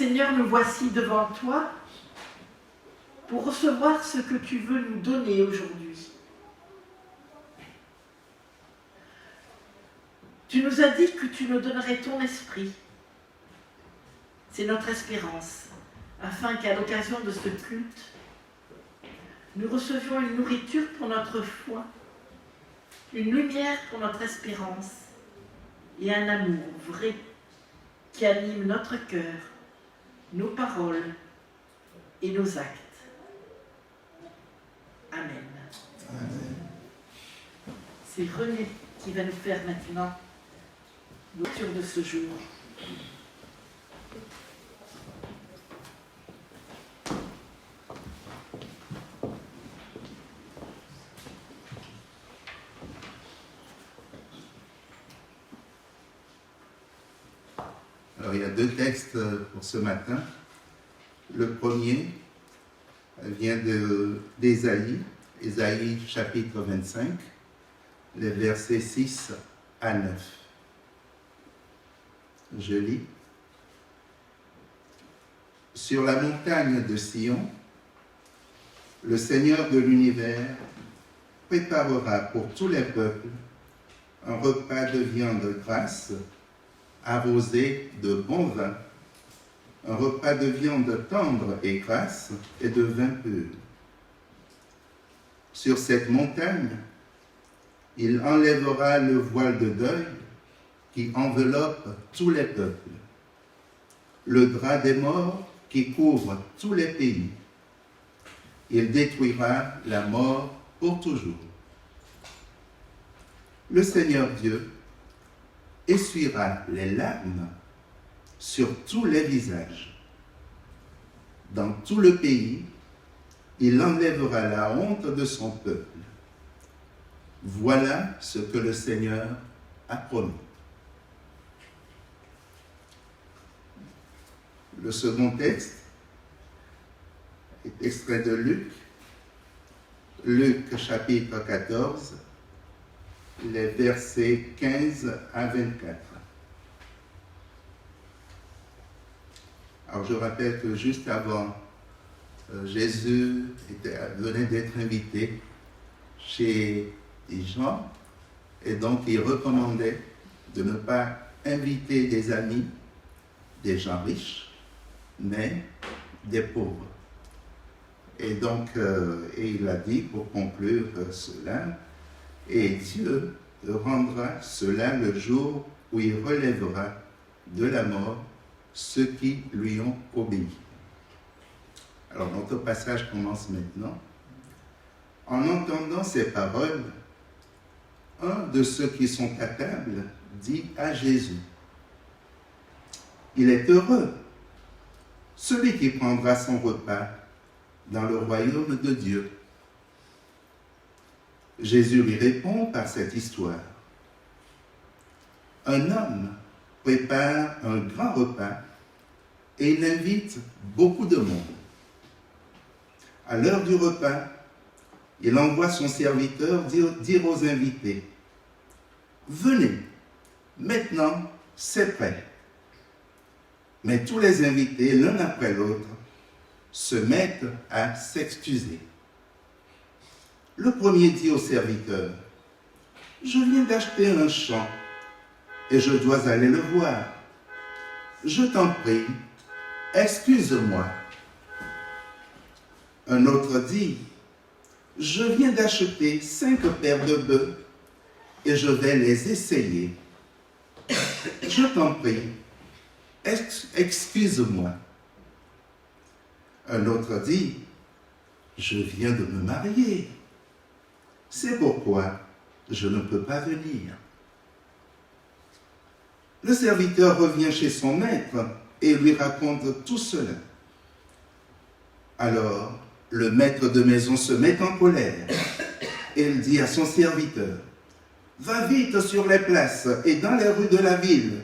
Seigneur, nous voici devant toi pour recevoir ce que tu veux nous donner aujourd'hui. Tu nous as dit que tu nous donnerais ton esprit. C'est notre espérance, afin qu'à l'occasion de ce culte, nous recevions une nourriture pour notre foi, une lumière pour notre espérance et un amour vrai qui anime notre cœur, nos paroles et nos actes. Amen. Amen. C'est René qui va nous faire maintenant la lecture de ce jour. Alors, il y a deux textes pour ce matin. Le premier vient d'Ésaïe, Ésaïe chapitre 25, les versets 6 à 9. Je lis. Sur la montagne de Sion, le Seigneur de l'univers préparera pour tous les peuples un repas de viande grasse arrosé de bon vin, un repas de viande tendre et grasse et de vin pur. Sur cette montagne, il enlèvera le voile de deuil qui enveloppe tous les peuples, le drap des morts qui couvre tous les pays. Il détruira la mort pour toujours. Le Seigneur Dieu essuiera les larmes sur tous les visages. Dans tout le pays, il enlèvera la honte de son peuple. Voilà ce que le Seigneur a promis. Le second texte est extrait de Luc, Luc chapitre 14, les versets 15 à 24. Alors je rappelle que juste avant, Jésus venait d'être invité chez des gens et donc il recommandait de ne pas inviter des amis, des gens riches, mais des pauvres. Et donc, et il a dit pour conclure cela, et Dieu rendra cela le jour où il relèvera de la mort ceux qui lui ont obéi. Alors notre passage commence maintenant. En entendant ces paroles, un de ceux qui sont à table dit à Jésus, « Il est heureux, celui qui prendra son repas dans le royaume de Dieu. » Jésus lui répond par cette histoire. Un homme prépare un grand repas et il invite beaucoup de monde. À l'heure du repas, il envoie son serviteur dire aux invités, « Venez, maintenant c'est prêt. » Mais tous les invités, l'un après l'autre, se mettent à s'excuser. Le premier dit au serviteur, « Je viens d'acheter un champ et je dois aller le voir. Je t'en prie, excuse-moi. » Un autre dit, « Je viens d'acheter 5 paires de bœufs et je vais les essayer. Je t'en prie, excuse-moi. » Un autre dit, « Je viens de me marier. C'est pourquoi je ne peux pas venir. » Le serviteur revient chez son maître et lui raconte tout cela. Alors, le maître de maison se met en colère et il dit à son serviteur, « Va vite sur les places et dans les rues de la ville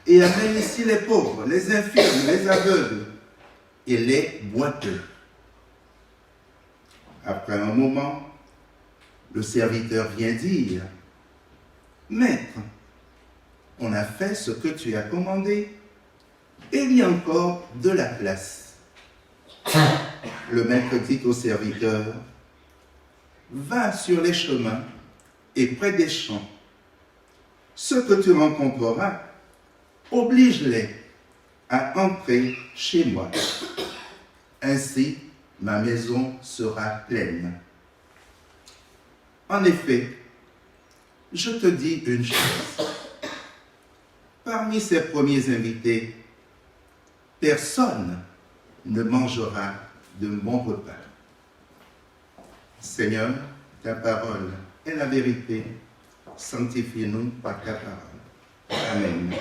et amène ici les pauvres, les infirmes, les aveugles et les boiteux. » Après un moment, le serviteur vient dire, « Maître, on a fait ce que tu as commandé. Et il y a encore de la place. Le maître dit au serviteur, va sur les chemins et près des champs. Ceux que tu rencontreras, oblige-les à entrer chez moi. Ainsi, ma maison sera pleine. En effet, je te dis une chose. Parmi ces premiers invités, personne ne mangera de mon repas. Seigneur, ta parole est la vérité. Sanctifie-nous par ta parole. Amen.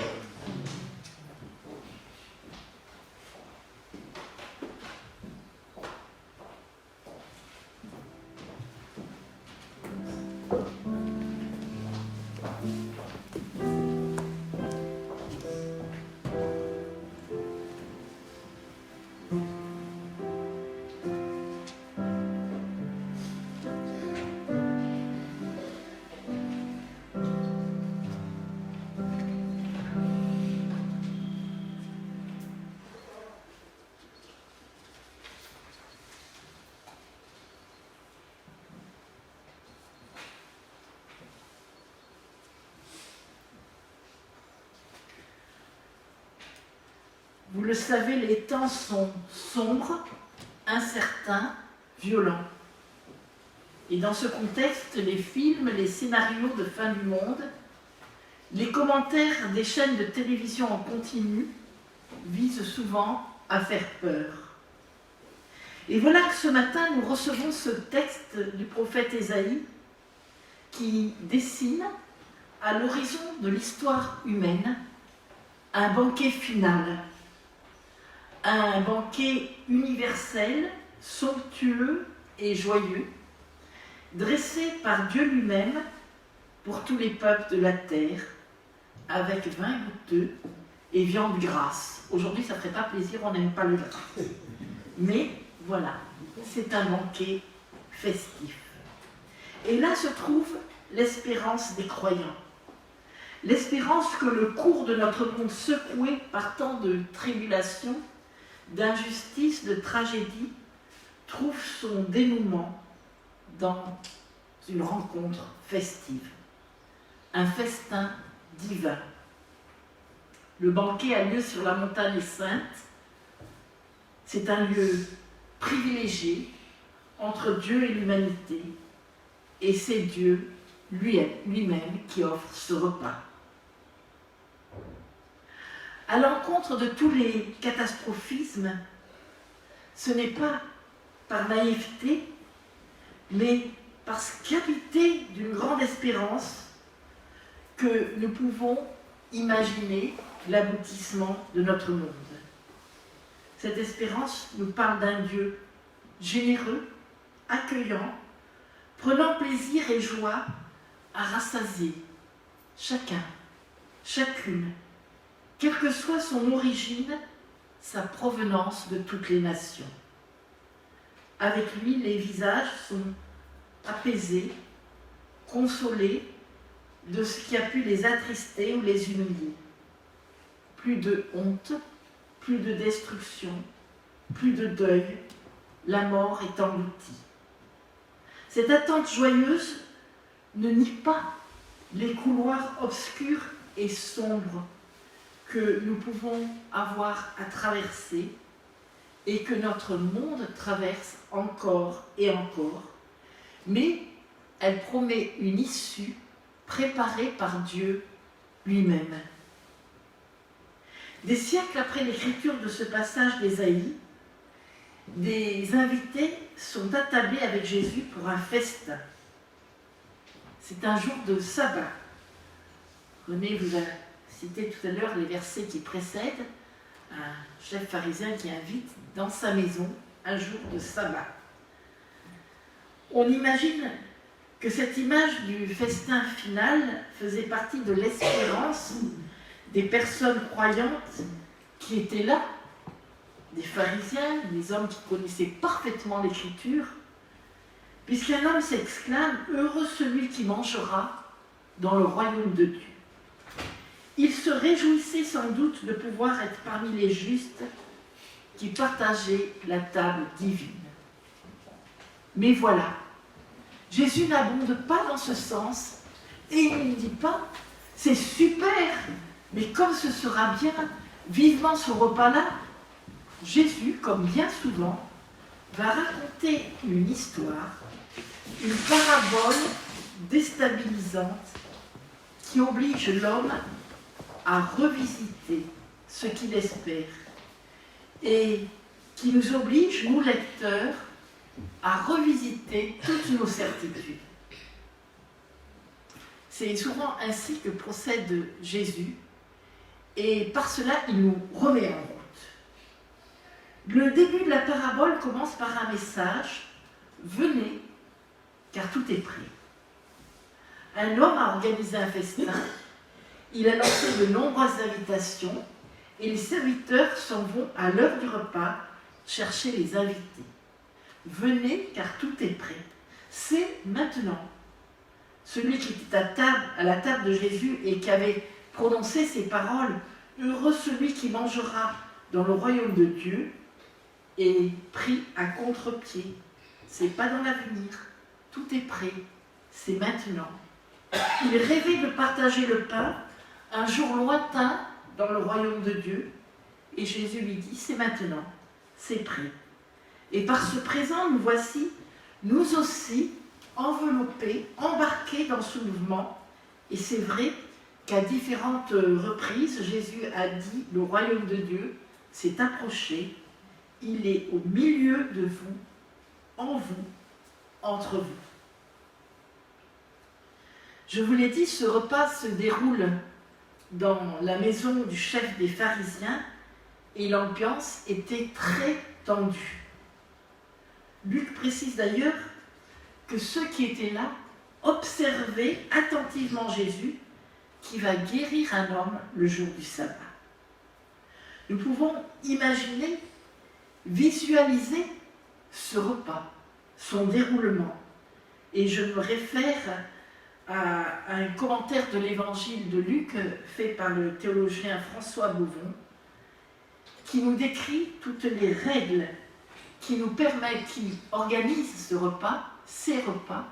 Vous le savez, les temps sont sombres, incertains, violents. Et dans ce contexte, les films, les scénarios de fin du monde, les commentaires des chaînes de télévision en continu visent souvent à faire peur. Et voilà que ce matin, nous recevons ce texte du prophète Ésaïe qui dessine, à l'horizon de l'histoire humaine, un banquet final. Un banquet universel, somptueux et joyeux, dressé par Dieu lui-même pour tous les peuples de la terre, avec vin goûteux et viande grasse. Aujourd'hui, ça ne ferait pas plaisir, on n'aime pas le gras. Mais voilà, c'est un banquet festif. Et là se trouve l'espérance des croyants. L'espérance que le cours de notre monde secoué par tant de tribulations, d'injustice, de tragédie, trouve son dénouement dans une rencontre festive, un festin divin. Le banquet a lieu sur la montagne sainte. C'est un lieu privilégié entre Dieu et l'humanité, et c'est Dieu lui-même qui offre ce repas. À l'encontre de tous les catastrophismes, ce n'est pas par naïveté, mais parce qu'habité d'une grande espérance que nous pouvons imaginer l'aboutissement de notre monde. Cette espérance nous parle d'un Dieu généreux, accueillant, prenant plaisir et joie à rassasier chacun, chacune, quelle que soit son origine, sa provenance de toutes les nations. Avec lui, les visages sont apaisés, consolés de ce qui a pu les attrister ou les humilier. Plus de honte, plus de destruction, plus de deuil, la mort est engloutie. Cette attente joyeuse ne nie pas les couloirs obscurs et sombres que nous pouvons avoir à traverser et que notre monde traverse encore et encore, mais elle promet une issue préparée par Dieu lui-même. Des siècles après l'écriture de ce passage d'Ésaïe, des invités sont attablés avec Jésus pour un festin. C'est un jour de sabbat. René vous a cité tout à l'heure les versets qui précèdent, un chef pharisien qui invite dans sa maison un jour de sabbat. On imagine que cette image du festin final faisait partie de l'espérance des personnes croyantes qui étaient là, des pharisiens, des hommes qui connaissaient parfaitement l'Écriture, puisqu'un homme s'exclame « Heureux celui qui mangera dans le royaume de Dieu ». Il se réjouissait sans doute de pouvoir être parmi les justes qui partageaient la table divine. Mais voilà, Jésus n'abonde pas dans ce sens et il ne dit pas « c'est super, mais comme ce sera bien, vivement ce repas-là », Jésus, comme bien souvent, va raconter une histoire, une parabole déstabilisante qui oblige l'homme à revisiter ce qu'il espère et qui nous oblige, nous lecteurs, à revisiter toutes nos certitudes. C'est souvent ainsi que procède Jésus et par cela il nous remet en route. Le début de la parabole commence par un message « Venez, car tout est prêt ». Un homme a organisé un festin, il a lancé de nombreuses invitations et les serviteurs s'en vont à l'heure du repas chercher les invités. Venez, car tout est prêt. C'est maintenant. Celui qui était à la table de Jésus et qui avait prononcé ces paroles, « Heureux celui qui mangera dans le royaume de Dieu », est pris à contre-pied. C'est pas dans l'avenir. Tout est prêt. C'est maintenant. Il rêvait de partager le pain un jour lointain dans le royaume de Dieu. Et Jésus lui dit, c'est maintenant. C'est prêt. Et par ce présent, nous voici, nous aussi, enveloppés, embarqués dans ce mouvement. Et c'est vrai qu'à différentes reprises, Jésus a dit, le royaume de Dieu s'est approché. Il est au milieu de vous, en vous, entre vous. Je vous l'ai dit, ce repas se déroule dans la maison du chef des pharisiens et l'ambiance était très tendue. Luc précise d'ailleurs que ceux qui étaient là observaient attentivement Jésus qui va guérir un homme le jour du sabbat. Nous pouvons imaginer, visualiser ce repas, son déroulement. Et je me réfère à un commentaire de l'évangile de Luc fait par le théologien François Beauvon qui nous décrit toutes les règles qui organisent ce repas, ces repas,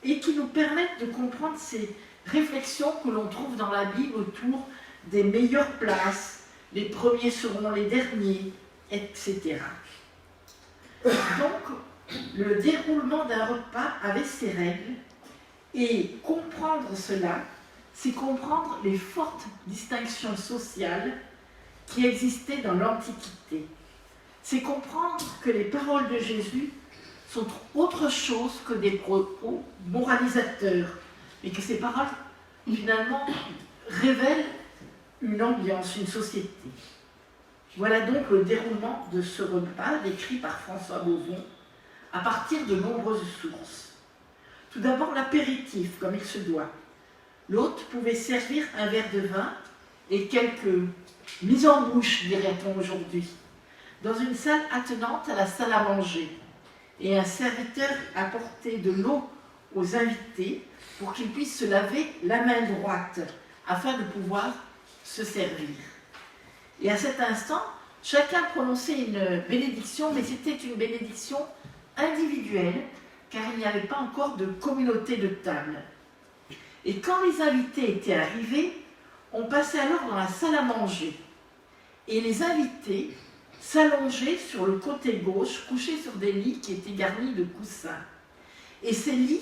et qui nous permettent de comprendre ces réflexions que l'on trouve dans la Bible autour des meilleures places, les premiers seront les derniers, etc. Donc, le déroulement d'un repas avait ses règles, et comprendre cela, c'est comprendre les fortes distinctions sociales qui existaient dans l'Antiquité. C'est comprendre que les paroles de Jésus sont autre chose que des propos moralisateurs, mais que ces paroles, finalement, révèlent une ambiance, une société. Voilà donc le déroulement de ce repas décrit par François Beauvon à partir de nombreuses sources. Tout d'abord l'apéritif, comme il se doit. L'hôte pouvait servir un verre de vin et quelques mises en bouche, dirait-on aujourd'hui, dans une salle attenante à la salle à manger. Et un serviteur apportait de l'eau aux invités pour qu'ils puissent se laver la main droite afin de pouvoir se servir. Et à cet instant, chacun prononçait une bénédiction, mais c'était une bénédiction individuelle, car il n'y avait pas encore de communauté de table. Et quand les invités étaient arrivés, on passait alors dans la salle à manger. Et les invités s'allongeaient sur le côté gauche, couchés sur des lits qui étaient garnis de coussins. Et ces lits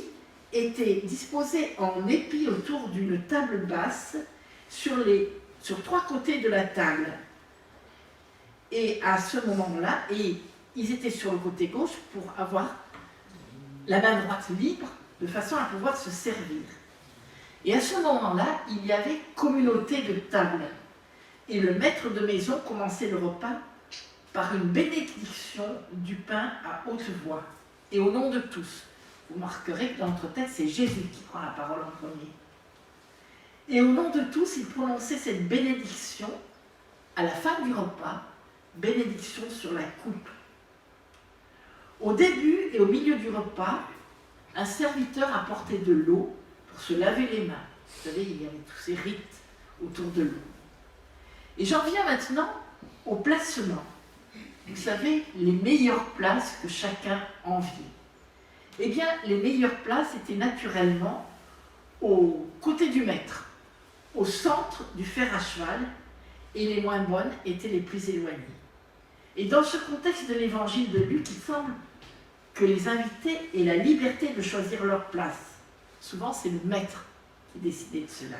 étaient disposés en épis autour d'une table basse sur 3 côtés de la table. Et à ce moment-là, ils étaient sur le côté gauche pour avoir la main droite libre, de façon à pouvoir se servir. Et à ce moment-là, il y avait communauté de table. Et le maître de maison commençait le repas par une bénédiction du pain à haute voix, et au nom de tous. Vous remarquerez que dans notre texte, c'est Jésus qui prend la parole en premier. Et au nom de tous, il prononçait cette bénédiction à la fin du repas, bénédiction sur la coupe. Au début et au milieu du repas, un serviteur apportait de l'eau pour se laver les mains. Vous savez, il y avait tous ces rites autour de l'eau. Et j'en viens maintenant au placement. Vous savez, les meilleures places que chacun envie. Eh bien, les meilleures places étaient naturellement au côté du maître, au centre du fer à cheval, et les moins bonnes étaient les plus éloignées. Et dans ce contexte de l'évangile de Luc, il semble que les invités aient la liberté de choisir leur place. Souvent, c'est le maître qui décidait de cela.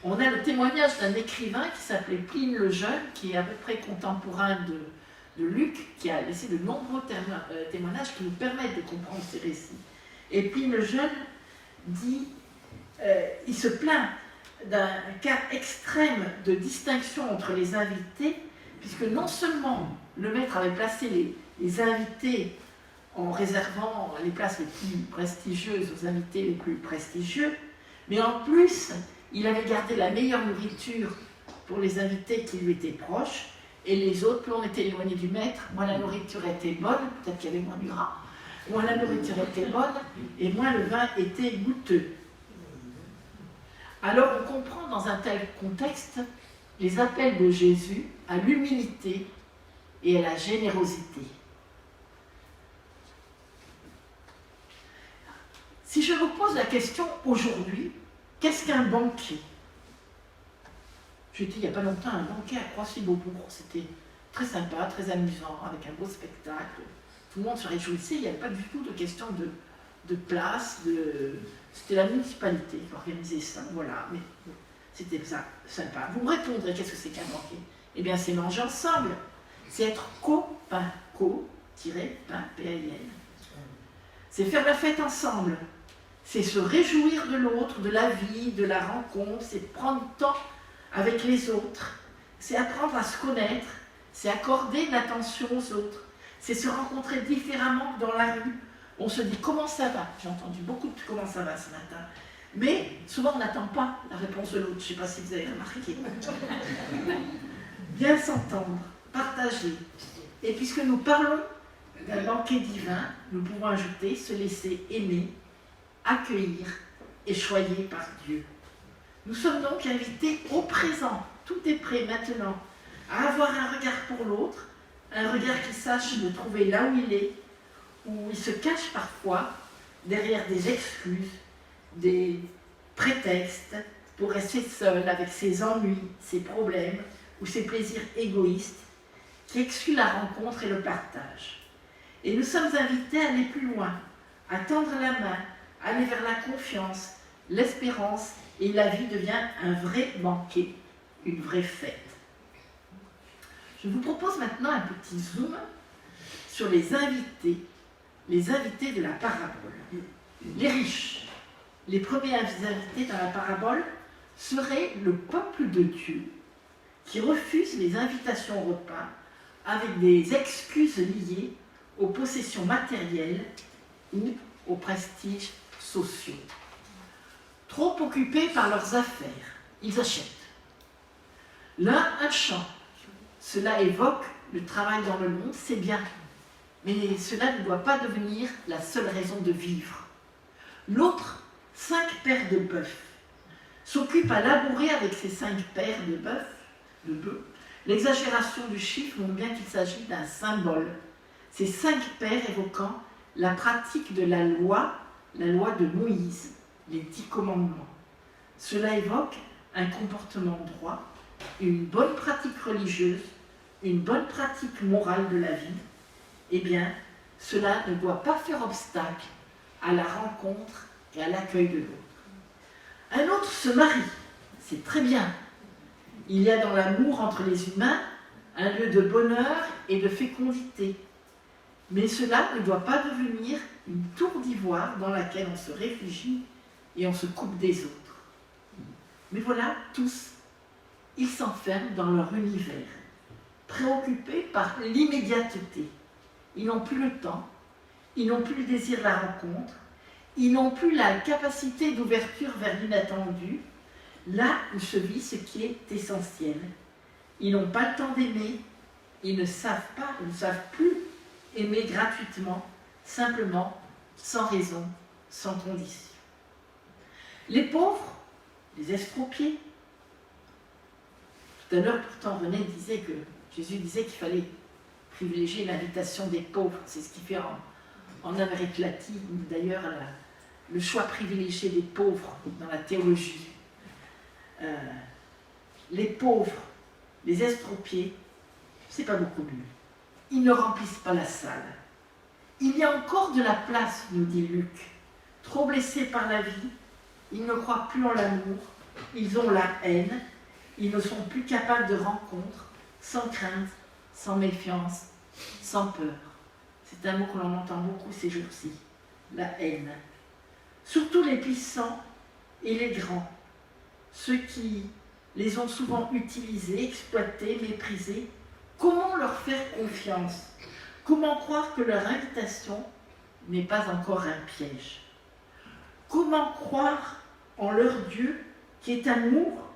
On a le témoignage d'un écrivain qui s'appelait Pline le Jeune, qui est à peu près contemporain de Luc, qui a laissé de nombreux témoignages qui nous permettent de comprendre ces récits. Et Pline le Jeune dit, il se plaint d'un cas extrême de distinction entre les invités, puisque non seulement le maître avait placé les invités en réservant les places les plus prestigieuses aux invités les plus prestigieux, mais en plus, il avait gardé la meilleure nourriture pour les invités qui lui étaient proches, et les autres, plus on était éloigné du maître, moins la nourriture était bonne, peut-être qu'il y avait moins du gras, moins la nourriture était bonne, et moins le vin était goûteux. Alors on comprend dans un tel contexte les appels de Jésus à l'humilité et à la générosité. Si je vous pose la question aujourd'hui, qu'est-ce qu'un banquet? J'étais il n'y a pas longtemps à un banquet à Croissy-Beaubourg. C'était très sympa, très amusant, avec un beau spectacle. Tout le monde se réjouissait, il n'y avait pas du tout de question de place. C'était la municipalité qui organisait ça, voilà. Mais c'était ça, sympa. Vous me répondrez, qu'est-ce que c'est qu'un banquet? Eh bien, c'est manger ensemble. C'est être copain, co-pain, P-A-I-N. C'est faire la fête ensemble. C'est se réjouir de l'autre, de la vie, de la rencontre, c'est prendre le temps avec les autres, c'est apprendre à se connaître, c'est accorder de l'attention aux autres, c'est se rencontrer différemment que dans la rue. On se dit comment ça va, j'ai entendu beaucoup de comment ça va ce matin, mais souvent on n'attend pas la réponse de l'autre, je ne sais pas si vous avez remarqué. Bien s'entendre, partager. Et puisque nous parlons d'un banquet divin, nous pouvons ajouter se laisser aimer, accueillir et choyer par Dieu. Nous sommes donc invités au présent, tout est prêt maintenant, à avoir un regard pour l'autre, un regard qui sache nous trouver là où il est, où il se cache parfois derrière des excuses, des prétextes pour rester seul avec ses ennuis, ses problèmes ou ses plaisirs égoïstes qui excluent la rencontre et le partage. Et nous sommes invités à aller plus loin, à tendre la main, à aller vers la confiance, l'espérance, et la vie devient un vrai banquet, une vraie fête. Je vous propose maintenant un petit zoom sur les invités de la parabole. Les riches, les premiers invités dans la parabole, seraient le peuple de Dieu qui refuse les invitations au repas avec des excuses liées aux possessions matérielles ou aux prestiges sociaux. Trop occupés par leurs affaires, ils achètent. L'un, un champ. Cela évoque le travail dans le monde, c'est bien. Mais cela ne doit pas devenir la seule raison de vivre. L'autre, 5 paires de bœufs. S'occupe à labourer avec ces 5 paires de bœufs. L'exagération du chiffre montre bien qu'il s'agit d'un symbole. Ces 5 paires évoquant la pratique de la loi de Moïse, les 10 commandements. Cela évoque un comportement droit, une bonne pratique religieuse, une bonne pratique morale de la vie. Eh bien, cela ne doit pas faire obstacle à la rencontre et à l'accueil de l'autre. Un autre se marie, c'est très bien. Il y a dans l'amour entre les humains un lieu de bonheur et de fécondité. Mais cela ne doit pas devenir une tour d'ivoire dans laquelle on se réfugie et on se coupe des autres. Mais voilà, tous, ils s'enferment dans leur univers, préoccupés par l'immédiateté. Ils n'ont plus le temps, ils n'ont plus le désir de la rencontre, ils n'ont plus la capacité d'ouverture vers l'inattendu, là où se vit ce qui est essentiel. Ils n'ont pas le temps d'aimer, ils ne savent plus aimer gratuitement, simplement, sans raison, sans condition. Les pauvres, les estropiés, Tout à l'heure, pourtant, René disait que Jésus disait qu'il fallait privilégier l'invitation des pauvres. C'est ce qui fait en Amérique latine, d'ailleurs, le choix privilégié des pauvres dans la théologie. Les pauvres, les estropiés, c'est pas beaucoup mieux. Ils ne remplissent pas la salle. Il y a encore de la place, nous dit Luc. Trop blessés par la vie, ils ne croient plus en l'amour, ils ont la haine, ils ne sont plus capables de rencontres, sans crainte, sans méfiance, sans peur. C'est un mot que l'on entend beaucoup ces jours-ci, la haine. Surtout les puissants et les grands, ceux qui les ont souvent utilisés, exploités, méprisés. Comment leur faire confiance? Comment croire que leur invitation n'est pas encore un piège? Comment croire en leur Dieu qui est amour,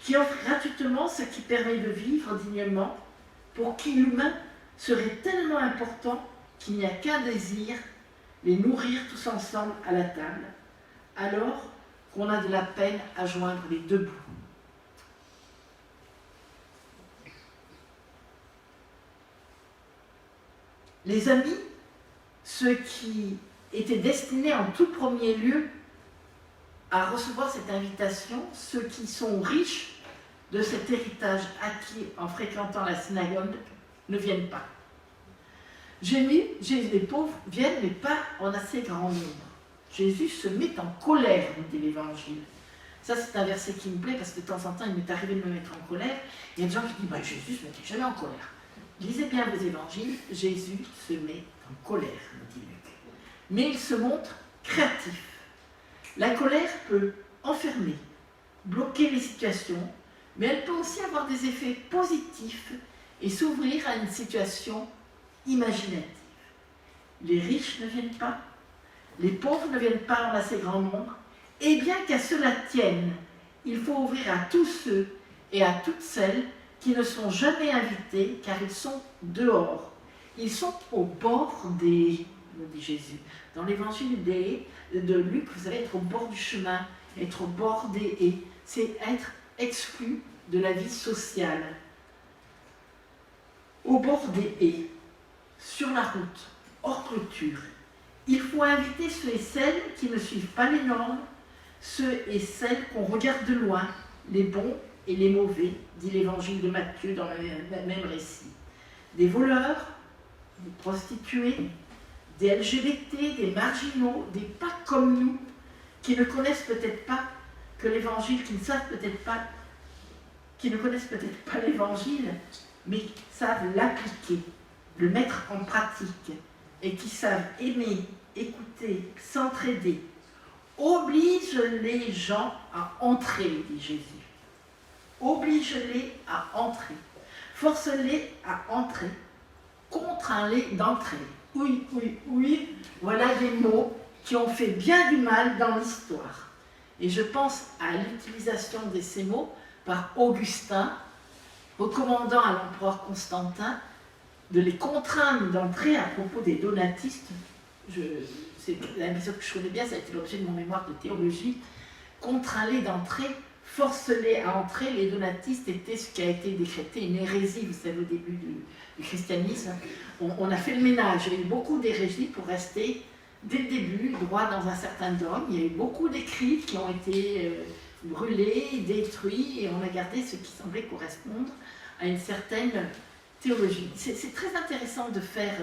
qui offre gratuitement ce qui permet de vivre dignement, pour qui l'humain serait tellement important qu'il n'y a qu'un désir, les nourrir tous ensemble à la table, alors qu'on a de la peine à joindre les deux bouts. Les amis, ceux qui étaient destinés en tout premier lieu à recevoir cette invitation, ceux qui sont riches de cet héritage acquis en fréquentant la synagogue, ne viennent pas. Les pauvres viennent, mais pas en assez grand nombre. Jésus se met en colère, nous dit l'Évangile. Ça, c'est un verset qui me plaît, parce que de temps en temps, il m'est arrivé de me mettre en colère. Il y a des gens qui disent, Jésus ne se mettait jamais en colère. Lisez bien vos évangiles, Jésus se met en colère, nous dit Luc. Mais il se montre créatif. La colère peut enfermer, bloquer les situations, mais elle peut aussi avoir des effets positifs et s'ouvrir à une situation imaginative. Les riches ne viennent pas, les pauvres ne viennent pas en assez grand nombre, et bien qu'à cela tienne, il faut ouvrir à tous ceux et à toutes celles qui ne sont jamais invités, car ils sont dehors. Ils sont au bord des, nous dit Jésus. Dans l'évangile de Luc, vous savez, être au bord du chemin, être au bord des haies, c'est être exclu de la vie sociale. Au bord des haies, sur la route, hors clôture. Il faut inviter ceux et celles qui ne suivent pas les normes, ceux et celles qu'on regarde de loin, les bons et les mauvais, dit l'évangile de Matthieu dans le même récit. Des voleurs, des prostituées, des LGBT, des marginaux, des pas comme nous, qui ne connaissent peut-être pas que l'évangile, qui ne savent peut-être pas, qui ne connaissent peut-être pas l'évangile, mais qui savent l'appliquer, le mettre en pratique, et qui savent aimer, écouter, s'entraider. Oblige les gens à entrer, dit Jésus. Oblige-les à entrer. Force-les à entrer. Contrains-les d'entrer. Oui, oui, oui, voilà des mots qui ont fait bien du mal dans l'histoire. Et je pense à l'utilisation de ces mots par Augustin, recommandant à l'empereur Constantin de les contraindre d'entrer à propos des donatistes. C'est un épisode que je connais bien, ça a été l'objet de mon mémoire de théologie. Contrains-les d'entrer, force-les à entrer. Les donatistes étaient ce qui a été décrété une hérésie, vous savez, au début du christianisme. On a fait le ménage, il y a eu beaucoup d'hérésies pour rester, dès le début, droit dans un certain dogme. Il y a eu beaucoup d'écrits qui ont été brûlés, détruits, et on a gardé ce qui semblait correspondre à une certaine théologie. C'est très intéressant de faire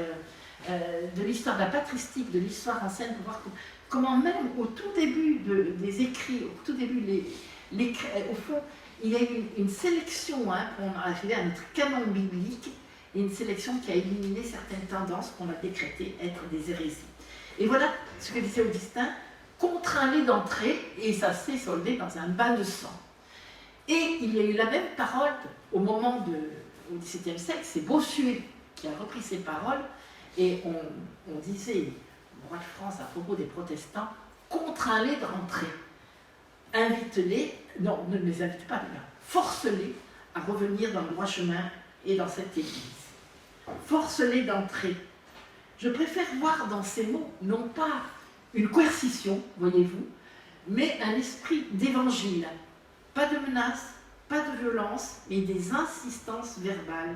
de l'histoire, de la patristique, de l'histoire ancienne, pour voir comment même au tout début des écrits, au tout début, au fond, il y a eu une sélection, pour arriver à notre canon biblique, et une sélection qui a éliminé certaines tendances qu'on a décrétées être des hérésies. Et voilà ce que disait Augustin, contraint-les d'entrer, et ça s'est soldé dans un bain de sang. Et il y a eu la même parole au au XVIIe siècle, c'est Bossuet qui a repris ces paroles, et on disait, le roi de France à propos des protestants, contrains-les d'entrer. Invite-les, non, ne les invite pas, force-les à revenir dans le droit chemin et dans cette église. Force-les d'entrer. Je préfère voir dans ces mots, non pas une coercition, voyez-vous, mais un esprit d'évangile. Pas de menace, pas de violence, mais des insistances verbales,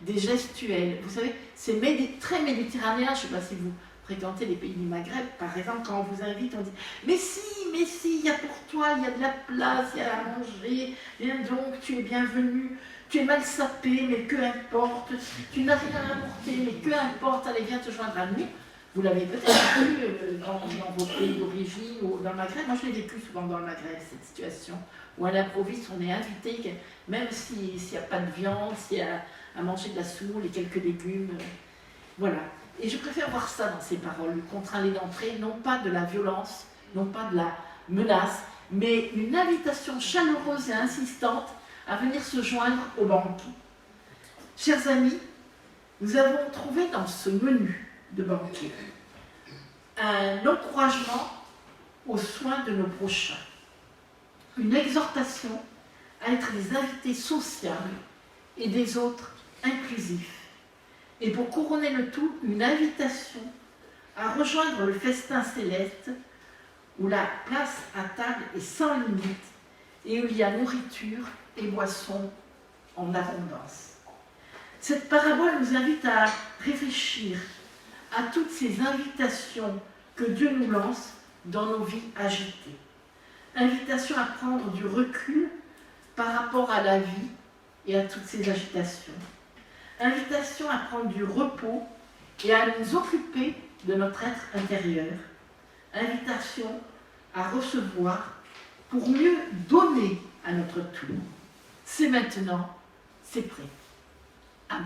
des gestuels. Vous savez, c'est très méditerranéen. Je ne sais pas si vous fréquentez les pays du Maghreb, par exemple, quand on vous invite, on dit « Mais si, il y a pour toi, il y a de la place, il y a à manger, viens donc, tu es bienvenu, tu es mal sapé, mais que importe, tu n'as rien à apporter, mais que importe, allez, viens te joindre à nous. » Vous l'avez peut-être vu dans vos pays d'origine ou dans le Maghreb. Moi, je l'ai vécu souvent dans le Maghreb, cette situation où à l'improviste, on est invité, même s'il n'y a pas de viande, s'il y a à manger de la semoule et quelques légumes. Voilà. Et je préfère voir ça dans ces paroles, contre un lit d'entrée, non pas de la violence, non pas de la menace, mais une invitation chaleureuse et insistante à venir se joindre au banquet. Chers amis, nous avons trouvé dans ce menu de banquet un encouragement aux soins de nos prochains, une exhortation à être des invités sociables et des autres inclusifs. Et pour couronner le tout, une invitation à rejoindre le festin céleste où la place à table est sans limite et où il y a nourriture et boissons en abondance. Cette parabole nous invite à réfléchir à toutes ces invitations que Dieu nous lance dans nos vies agitées. Invitation à prendre du recul par rapport à la vie et à toutes ces agitations. Invitation à prendre du repos et à nous occuper de notre être intérieur. Invitation à recevoir pour mieux donner à notre tour. C'est maintenant, c'est prêt. Amen.